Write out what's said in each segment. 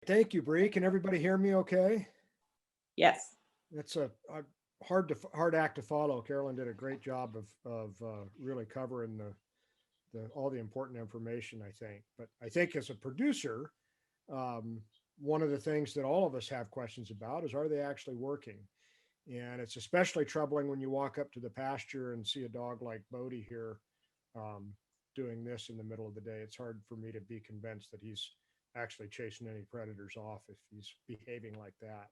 Thank you, Bree. Can everybody hear me okay? Yes. That's a hard act to follow. Carolyn did a great job of really covering the all the important information, I think. But I think as a producer, um, one of the things that all of us have questions about is, are they actually working? And it's especially troubling when you walk up to the pasture and see a dog like Bodie here, um, doing this in the middle of the day. It's hard for me to be convinced that he's actually chasing any predators off if he's behaving like that.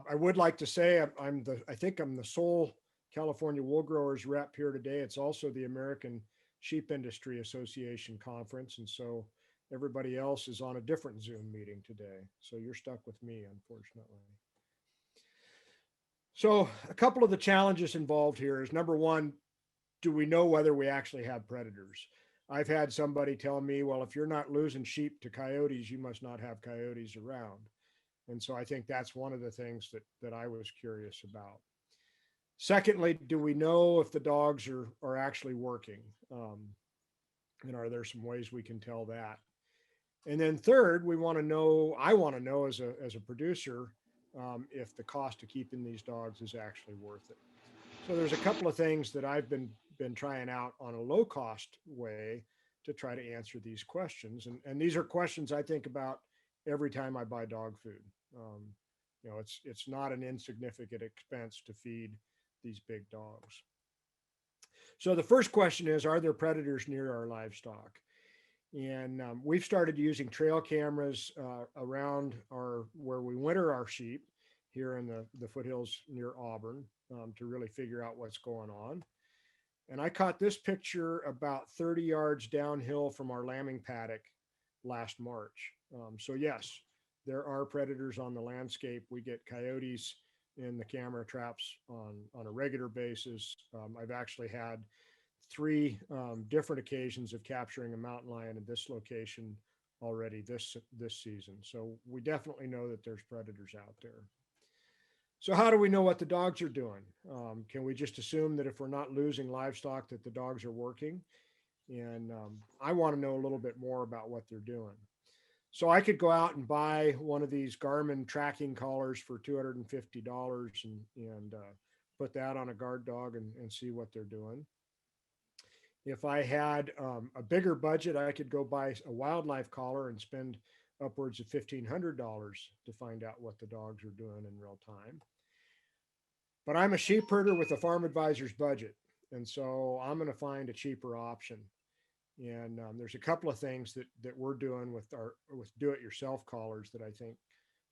I would like to say I think I'm the sole California wool growers rep here today. It's also the American Sheep Industry Association conference, and so everybody else is on a different Zoom meeting today. So you're stuck with me, unfortunately. So a couple of the challenges involved here is, number one, do we know whether we actually have predators? I've had somebody tell me, well, if you're not losing sheep to coyotes, you must not have coyotes around. And so I think that's one of the things that I was curious about. Secondly, do we know if the dogs are actually working? And are there some ways we can tell that? And then third, I want to know as a producer, if the cost of keeping these dogs is actually worth it. So there's a couple of things that I've been trying out on a low cost way to try to answer these questions. And these are questions I think about every time I buy dog food. Um, it's not an insignificant expense to feed these big dogs. So the first question is, are there predators near our livestock? And we've started using trail cameras around our where we winter our sheep here in the foothills near Auburn, to really figure out what's going on. And I caught this picture about 30 yards downhill from our lambing paddock last March. So yes, there are predators on the landscape. We get coyotes in the camera traps on a regular basis. I've actually had three different occasions of capturing a mountain lion at this location already this season. So we definitely know that there's predators out there. So how do we know what the dogs are doing? Can we just assume that if we're not losing livestock that the dogs are working? And I want to know a little bit more about what they're doing. So I could go out and buy one of these Garmin tracking collars for $250 and put that on a guard dog and see what they're doing. If I had a bigger budget, I could go buy a wildlife collar and spend upwards of $1,500 to find out what the dogs are doing in real time. But I'm a sheep herder with a farm advisor's budget. And so I'm going to find a cheaper option. And there's a couple of things that we're doing with do-it-yourself collars that I think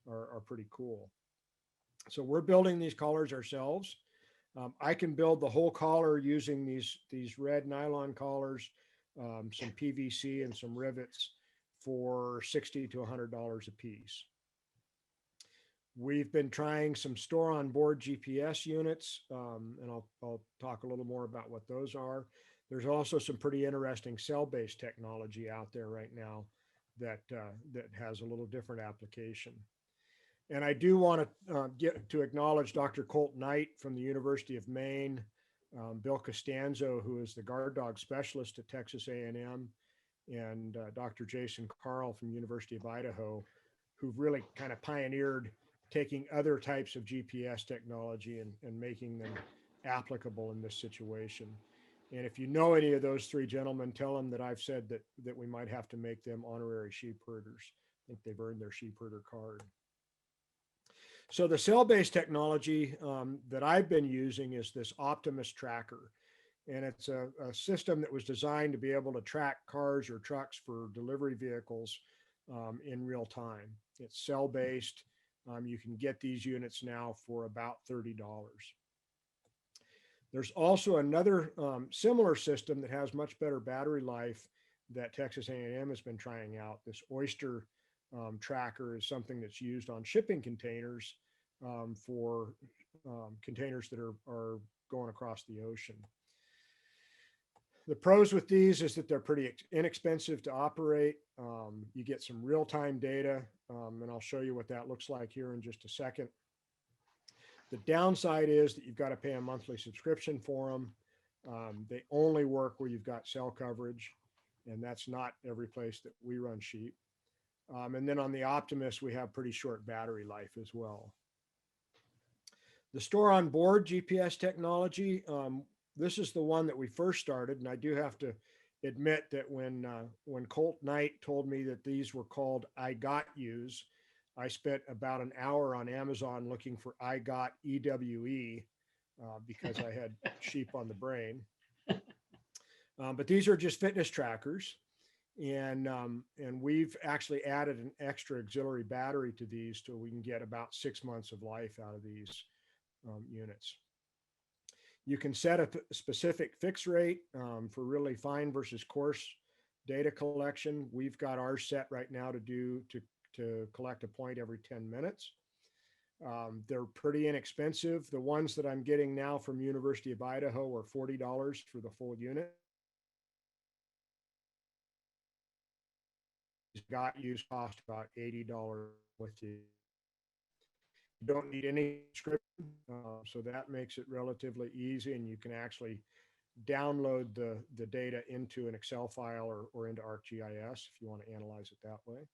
are pretty cool. So we're building these collars ourselves. I can build the whole collar using these red nylon collars, some PVC and some rivets for $60 to $100 a piece. We've been trying some store on board GPS units, and I'll talk a little more about what those are. There's also some pretty interesting cell-based technology out there right now that has a little different application. And I do want to get to acknowledge Dr. Colt Knight from the University of Maine, Bill Costanzo, who is the guard dog specialist at Texas A&M, and Dr. Jason Carl from University of Idaho, who've really kind of pioneered taking other types of GPS technology and making them applicable in this situation. And if you know any of those three gentlemen, tell them that I've said that we might have to make them honorary sheep herders. I think they've earned their sheep herder card. So the cell-based technology that I've been using is this Optimus tracker. And it's a system that was designed to be able to track cars or trucks for delivery vehicles in real time. It's cell-based. You can get these units now for about $30. There's also another similar system that has much better battery life that Texas A&M has been trying out. This Oyster tracker is something that's used on shipping containers for containers that are going across the ocean. The pros with these is that they're pretty inexpensive to operate. You get some real-time data, and I'll show you what that looks like here in just a second. The downside is that you've got to pay a monthly subscription for them. They only work where you've got cell coverage, and that's not every place that we run sheep. And then on the Optimus, we have pretty short battery life as well. The store on board GPS technology, this is the one that we first started. And I do have to admit that when Colt Knight told me that these were called I Got Yous, I spent about an hour on Amazon looking for I Got EWE because I had sheep on the brain. But these are just fitness trackers. And we've actually added an extra auxiliary battery to these so we can get about 6 months of life out of these units. You can set a specific fix rate for really fine versus coarse data collection. We've got ours set right now to collect a point every 10 minutes. They're pretty inexpensive. The ones that I'm getting now from University of Idaho are $40 for the full unit. Got use cost about $80 with you. You don't need any subscription, so that makes it relatively easy, and you can actually download the data into an Excel file or into ArcGIS if you want to analyze it that way.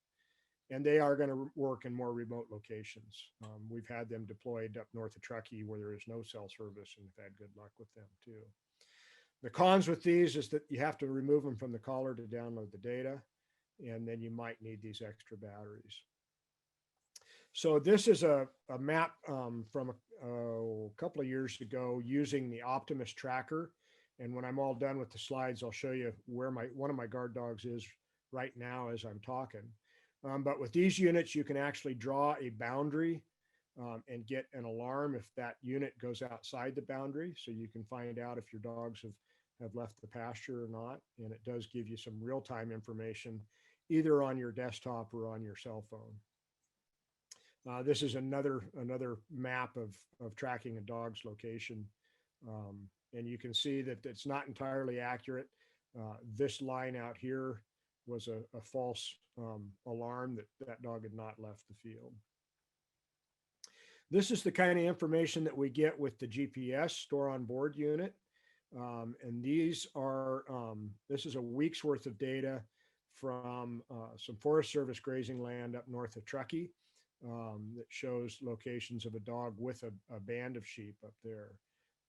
And they are going to work in more remote locations. We've had them deployed up north of Truckee where there is no cell service, and we've had good luck with them too. The cons with these is that you have to remove them from the collar to download the data, and then you might need these extra batteries. So this is a map from a couple of years ago using the Optimus tracker. And when I'm all done with the slides, I'll show you where one of my guard dogs is right now as I'm talking. But with these units, you can actually draw a boundary and get an alarm if that unit goes outside the boundary. So you can find out if your dogs have left the pasture or not. And it does give you some real-time information either on your desktop or on your cell phone. This is another map of tracking a dog's location. And you can see that it's not entirely accurate. This line out here was a false alarm that dog had not left the field. This is the kind of information that we get with the GPS store on board unit. And these are, this is a week's worth of data from some Forest Service grazing land up north of Truckee that shows locations of a dog with a band of sheep up there.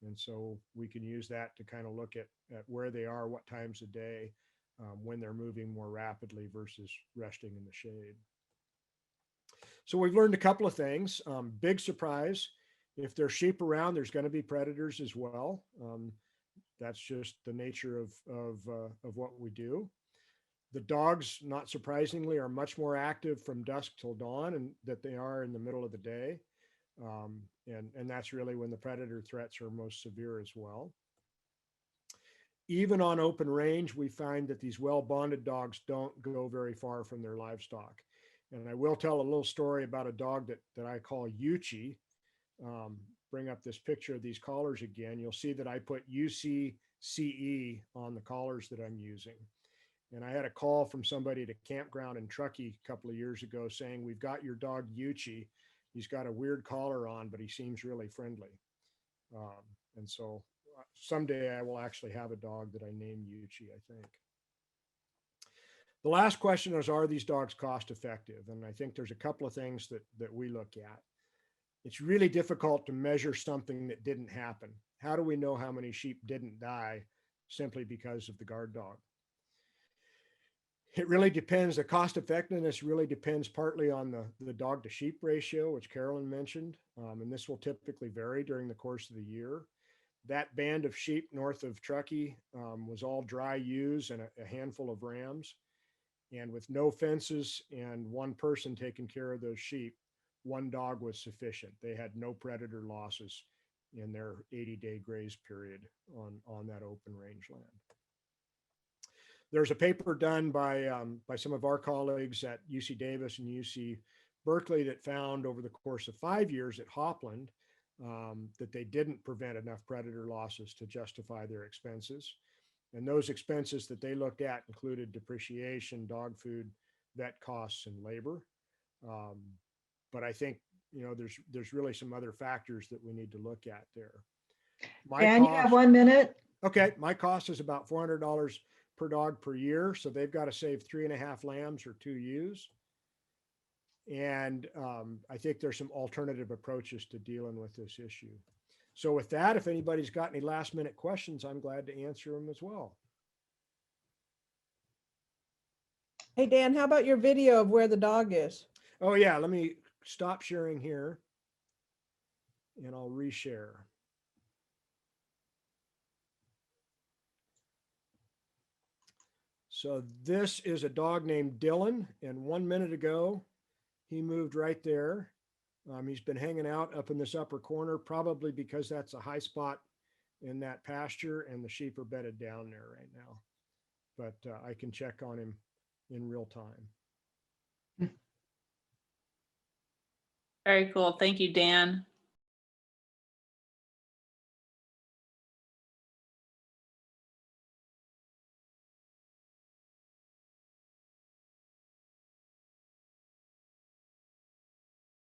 And so we can use that to kind of look at where they are, what times a day, when they're moving more rapidly versus resting in the shade. So we've learned a couple of things. Big surprise, if there's sheep around, there's going to be predators as well. That's just the nature of what we do. The dogs, not surprisingly, are much more active from dusk till dawn and that they are in the middle of the day. And that's really when the predator threats are most severe as well. Even on open range, we find that these well-bonded dogs don't go very far from their livestock. And I will tell a little story about a dog that I call Yuchi. Bring up this picture of these collars again. You'll see that I put UCCE on the collars that I'm using. And I had a call from somebody at a campground in Truckee a couple of years ago saying, we've got your dog Yuchi. He's got a weird collar on, but he seems really friendly. And so someday I will actually have a dog that I name Yuchi, I think. The last question is, are these dogs cost effective? And I think there's a couple of things that we look at. It's really difficult to measure something that didn't happen. How do we know how many sheep didn't die simply because of the guard dog? It really depends. The cost effectiveness really depends partly on the dog to sheep ratio, which Carolyn mentioned. And this will typically vary during the course of the year. That band of sheep north of Truckee was all dry ewes and a handful of rams. And with no fences and one person taking care of those sheep, one dog was sufficient. They had no predator losses in their 80-day graze period on that open range land. There's a paper done by some of our colleagues at UC Davis and UC Berkeley that found over the course of 5 years at Hopland that they didn't prevent enough predator losses to justify their expenses. And those expenses that they looked at included depreciation, dog food, vet costs, and labor. But I think, you know, there's really some other factors that we need to look at there. And you have 1 minute. Okay, my cost is about $400 per dog per year. So they've got to save 3.5 lambs or 2 ewes. And I think there's some alternative approaches to dealing with this issue. So with that, if anybody's got any last minute questions, I'm glad to answer them as well. Hey, Dan, how about your video of where the dog is? Oh yeah, let me stop sharing here and I'll reshare. So this is a dog named Dylan, and 1 minute ago, he moved right there. He's been hanging out up in this upper corner, probably because that's a high spot in that pasture and the sheep are bedded down there right now. But I can check on him in real time. Very cool. Thank you, Dan.